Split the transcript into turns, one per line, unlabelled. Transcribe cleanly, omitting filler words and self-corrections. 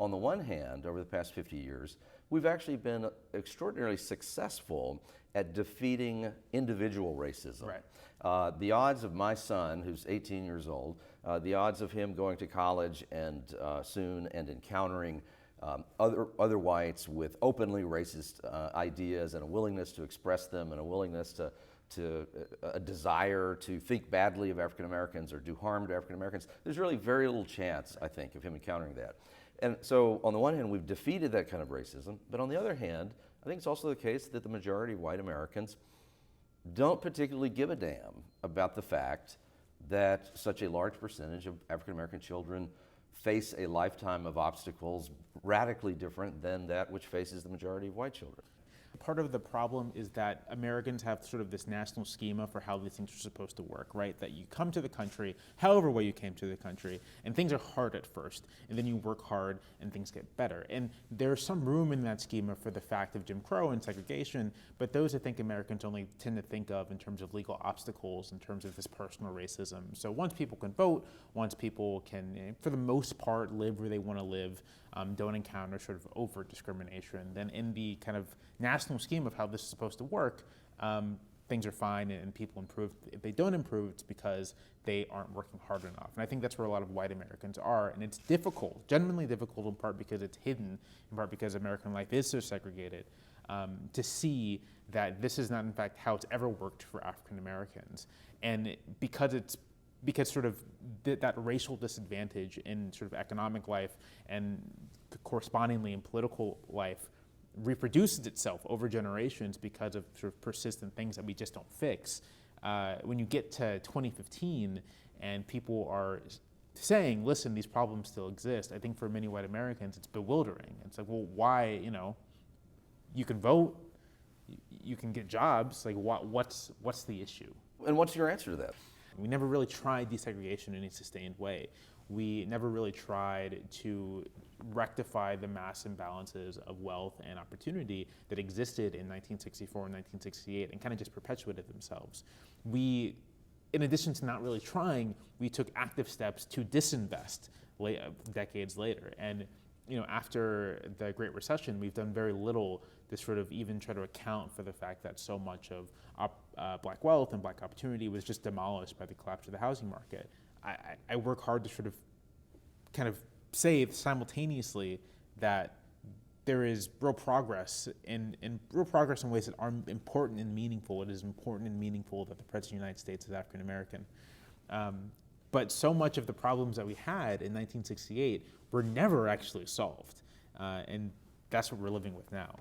on the one hand, over the past 50 years, we've actually been extraordinarily successful at defeating individual racism.
Right.
The odds of my son, who's 18 years old, the odds of him going to college and soon and encountering other whites with openly racist ideas and a willingness to express them and a willingness to a desire to think badly of African Americans or do harm to African Americans, there's really very little chance, I think, of him encountering that. And so on the one hand, we've defeated that kind of racism, but on the other hand, I think it's also the case that the majority of white Americans don't particularly give a damn about the fact that such a large percentage of African American children face a lifetime of obstacles radically different than that which faces the majority of white children.
Part of the problem is that Americans have sort of this national schema for how these things are supposed to work, right? That you come to the country, however way you came to the country, and things are hard at first, and then you work hard and things get better. And there's some room in that schema for the fact of Jim Crow and segregation, but those I think Americans only tend to think of in terms of legal obstacles, in terms of this personal racism. So once people can vote, once people can, for the most part, live where they want to live, don't encounter sort of overt discrimination, then in the kind of national scheme of how this is supposed to work, things are fine and people improve. If they don't improve, it's because they aren't working hard enough. And I think that's where a lot of white Americans are. And it's difficult, genuinely difficult, in part because it's hidden, in part because American life is so segregated, to see that this is not in fact how it's ever worked for African Americans. And because sort of that racial disadvantage in sort of economic life and correspondingly in political life reproduces itself over generations because of sort of persistent things that we just don't fix. When you get to 2015 and people are saying, listen, these problems still exist, I think for many white Americans it's bewildering. It's like, well, why, you can vote, you can get jobs, like what's the issue?
And what's your answer to that?
We never really tried desegregation in a sustained way. We never really tried to rectify the mass imbalances of wealth and opportunity that existed in 1964 and 1968 and kind of just perpetuated themselves. We, in addition to not really trying, we took active steps to disinvest decades later. And after the Great Recession, we've done very little to sort of even try to account for the fact that so much of black wealth and black opportunity was just demolished by the collapse of the housing market. I work hard to sort of kind of say simultaneously that there is real progress and real progress in ways that are important and meaningful. It is important and meaningful that the President of the United States is African American. But so much of the problems that we had in 1968 were never actually solved. And that's what we're living with now.